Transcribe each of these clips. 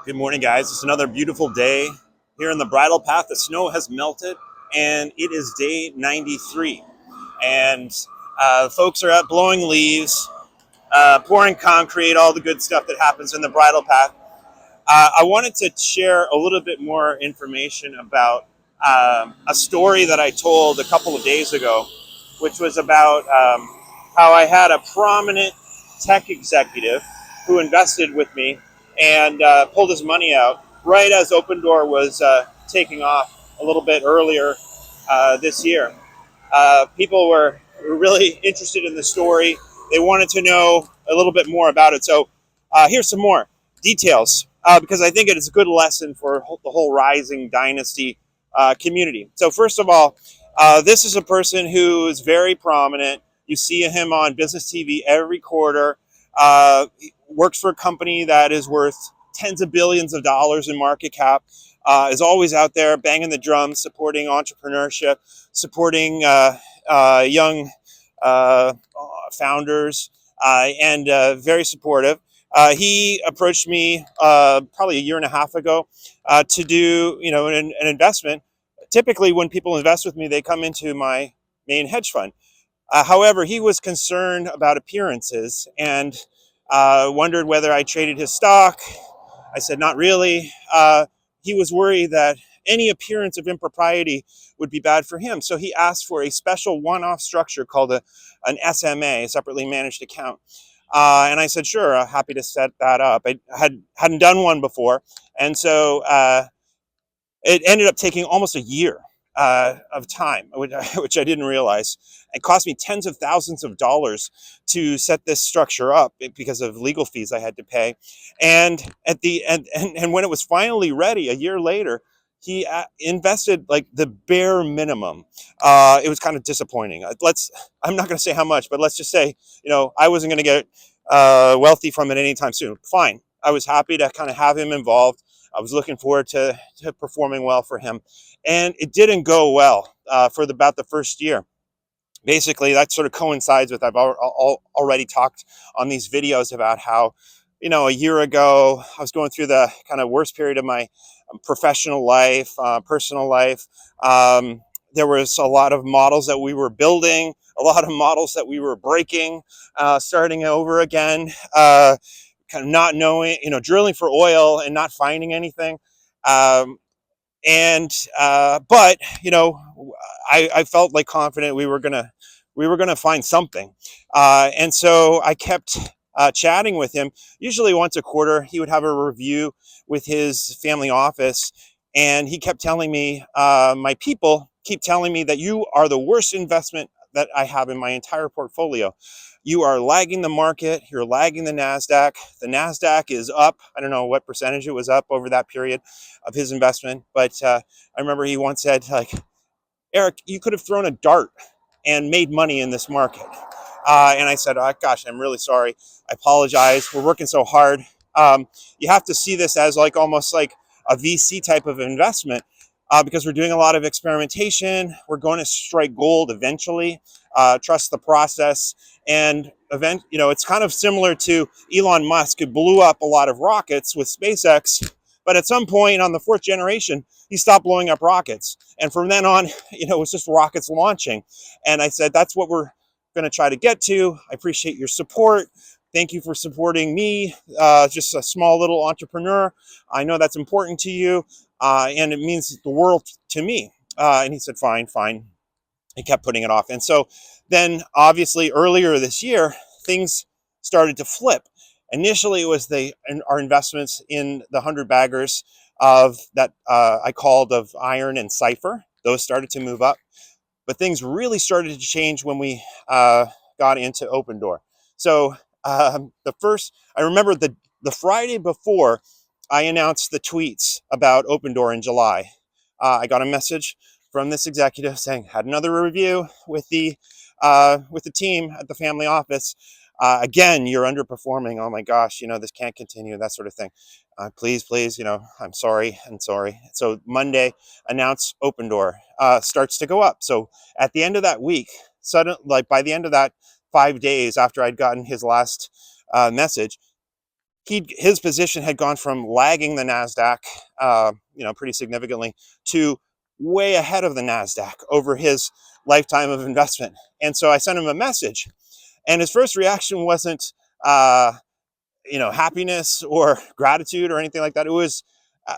Good morning, guys. It's another beautiful day here in the bridle path. The snow has melted, and it is day 93. And folks are out blowing leaves, pouring concrete, all the good stuff that happens in the bridle path. I wanted to share a little bit more information about a story that I told a couple of days ago, which was about how I had a prominent tech executive who invested with me and pulled his money out right as Open Door was taking off a little bit earlier this year. People were really interested in the story. They wanted to know a little bit more about it. So here's some more details because I think it is a good lesson for the whole rising dynasty community. So first of all, this is a person who is very prominent. You see him on business TV every quarter. He works for a company that is worth tens of billions of dollars in market cap. Is always out there banging the drums, supporting entrepreneurship, supporting young founders, and very supportive. He approached me probably a year and a half ago to do, an investment. Typically, when people invest with me, they come into my main hedge fund. However, he was concerned about appearances and wondered whether I traded his stock. I said, not really. He was worried that any appearance of impropriety would be bad for him. So he asked for a special one-off structure called an SMA, a separately managed account. And I said, sure, happy to set that up. I hadn't done one before. And so it ended up taking almost a year of time, which I didn't realize. It cost me tens of thousands of dollars to set this structure up because of legal fees I had to pay. And at the end, and when it was finally ready, a year later, he invested like the bare minimum. It was kind of disappointing. I'm not going to say how much, but let's just say, I wasn't going to get wealthy from it anytime soon. Fine. I was happy to kind of have him involved. I was looking forward to performing well for him. And it didn't go well for about the first year. Basically, that sort of coincides with I've already talked on these videos about how, a year ago, I was going through the kind of worst period of my professional life, personal life. There was a lot of models that we were building, a lot of models that we were breaking, starting over again. Kind of not knowing, drilling for oil and not finding anything. But I felt like confident we were gonna find something. And so I kept chatting with him. Usually once a quarter, he would have a review with his family office. And he kept telling me, my people keep telling me that you are the worst investment that I have in my entire portfolio. You are lagging the market. You're lagging the NASDAQ. The NASDAQ is up. I don't know what percentage it was up over that period of his investment. But I remember he once said, like, Eric, you could have thrown a dart and made money in this market. And I said, oh, gosh, I'm really sorry. I apologize. We're working so hard. You have to see this as like almost like a VC type of investment. Because we're doing a lot of experimentation. We're going to strike gold eventually. Trust the process. And it's kind of similar to Elon Musk, who blew up a lot of rockets with SpaceX. But at some point on the fourth generation, he stopped blowing up rockets. And from then on, it was just rockets launching. And I said, that's what we're going to try to get to. I appreciate your support. Thank you for supporting me, just a small little entrepreneur. I know that's important to you. And it means the world to me. And he said, fine. He kept putting it off. And so then obviously earlier this year, things started to flip. Initially, it was our investments in the 100 baggers of that I called of Iron and Cypher. Those started to move up. But things really started to change when we got into Open Door. So I remember the Friday before I announced the tweets about Open Door in July. I got a message from this executive saying, had another review with the team at the family office. Again, you're underperforming. Oh my gosh, this can't continue, that sort of thing. Please, I'm sorry. So Monday, announce Open Door starts to go up. So at the end of that week, by the end of that 5 days after I'd gotten his last message, his position had gone from lagging the Nasdaq, pretty significantly, to way ahead of the Nasdaq over his lifetime of investment. And so I sent him a message, and his first reaction wasn't, happiness or gratitude or anything like that. It was, uh,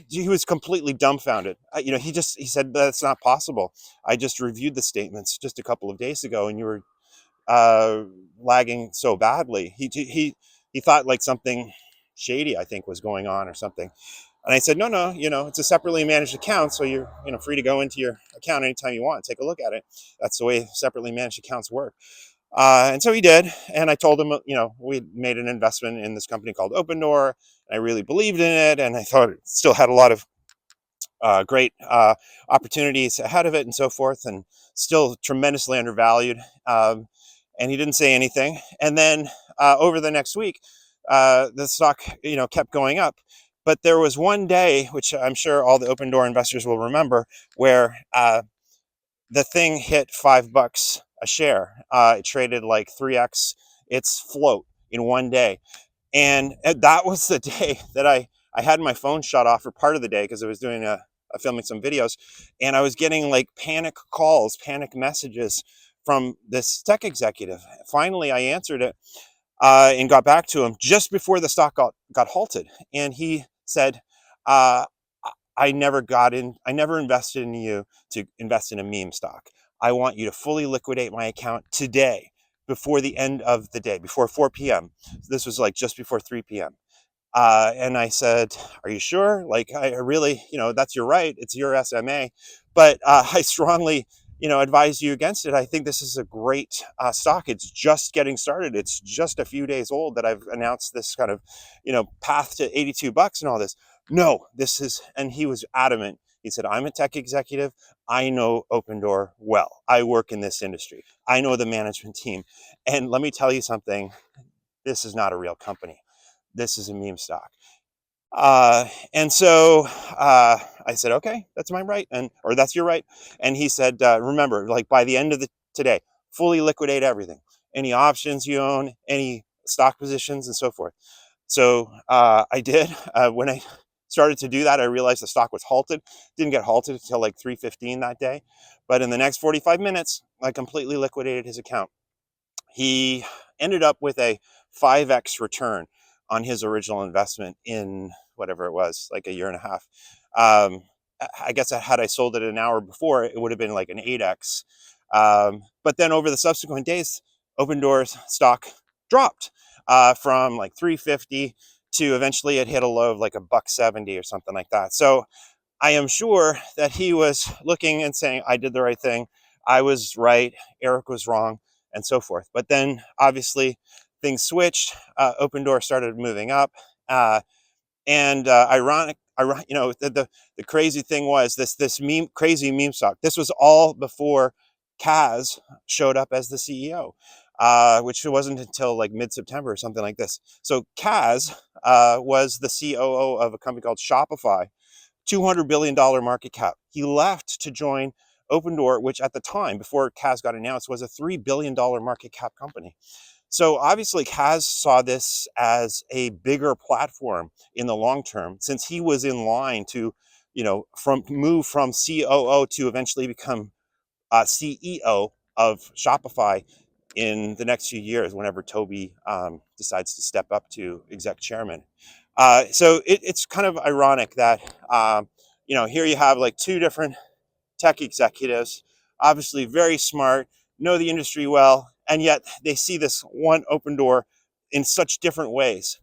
he was completely dumbfounded. He said, "That's not possible. I just reviewed the statements just a couple of days ago, and you were uh, lagging so badly." He thought like something shady, I think, was going on or something. And I said, no, it's a separately managed account, so you're free to go into your account anytime you want, take a look at it. That's the way separately managed accounts work. And so he did, and I told him, we made an investment in this company called Open Door. And I really believed in it, and I thought it still had a lot of great opportunities ahead of it, and so forth, and still tremendously undervalued. And he didn't say anything. And then over the next week, the stock, kept going up. But there was one day, which I'm sure all the Open Door investors will remember, where the thing hit $5 a share. It traded like 3x its float in one day. And that was the day that I had my phone shut off for part of the day because I was doing filming some videos, and I was getting like panic calls, panic messages from this tech executive. Finally, I answered it and got back to him just before the stock got halted. And he said, uh, I never invested in you to invest in a meme stock. I want you to fully liquidate my account today before the end of the day, before 4 p.m. This was like just before 3 p.m. And I said, "Are you sure? Like, I really, that's your right. It's your SMA, but I strongly, advise you against it. I think this is a great stock. It's just getting started. It's just a few days old that I've announced this kind of, path to $82 and all this. No, this is," and he was adamant. He said, "I'm a tech executive. I know Open Door well. I work in this industry. I know the management team. And let me tell you something. This is not a real company. This is a meme stock." And so I said, "Okay, that's my right," or "That's your right." And he said, "Remember, like by the end of the today, fully liquidate everything, any options you own, any stock positions, and so forth." So I did. When I started to do that, I realized the stock was halted. Didn't get halted until like 3:15 that day, but in the next 45 minutes, I completely liquidated his account. He ended up with a 5x return on his original investment in whatever it was, like a year and a half. I guess had I sold it an hour before, it would have been like an 8x. But then over the subsequent days, Open Doors stock dropped from like 350 to eventually it hit a low of like a $1.70 or something like that. So I am sure that he was looking and saying, "I did the right thing. I was right. Eric was wrong," and so forth. But then obviously things switched. Open Door started moving up. And the crazy thing was this crazy meme stock. This was all before Kaz showed up as the CEO, which wasn't until like mid-September or something like this. So Kaz was the COO of a company called Shopify, $200 billion market cap. He left to join Open Door, which at the time, before Kaz got announced, was a $3 billion market cap company. So obviously, Kaz saw this as a bigger platform in the long term, since he was in line to, move from COO to eventually become CEO of Shopify in the next few years, whenever Toby decides to step up to exec chairman. So it's kind of ironic that here you have like two different tech executives, obviously very smart, know the industry well, and yet they see this one Open Door in such different ways.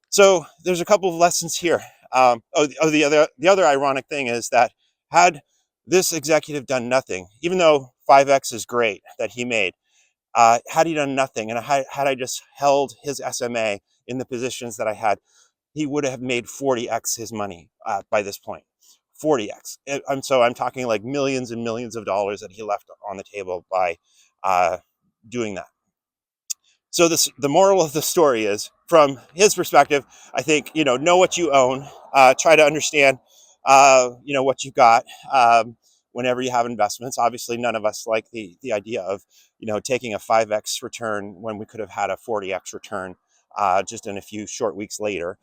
So there's a couple of lessons here. The other ironic thing is that had this executive done nothing, even though 5x is great that he made, had he done nothing, and had I just held his SMA in the positions that I had, he would have made 40x his money by this point. 40x. I'm talking like millions and millions of dollars that he left on the table by doing that. So the moral of the story is, from his perspective, I think, know what you own, try to understand, what you got whenever you have investments. Obviously, none of us like the idea of, taking a 5x return when we could have had a 40x return just in a few short weeks later.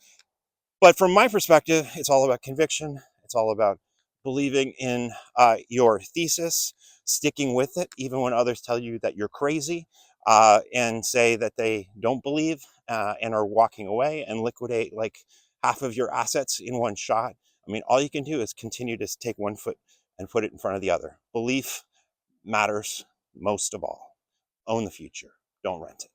But from my perspective, it's all about conviction. It's all about believing in your thesis, sticking with it, even when others tell you that you're crazy, and say that they don't believe, and are walking away and liquidate like half of your assets in one shot. I mean, all you can do is continue to take one foot and put it in front of the other. Belief matters most of all. Own the future. Don't rent it.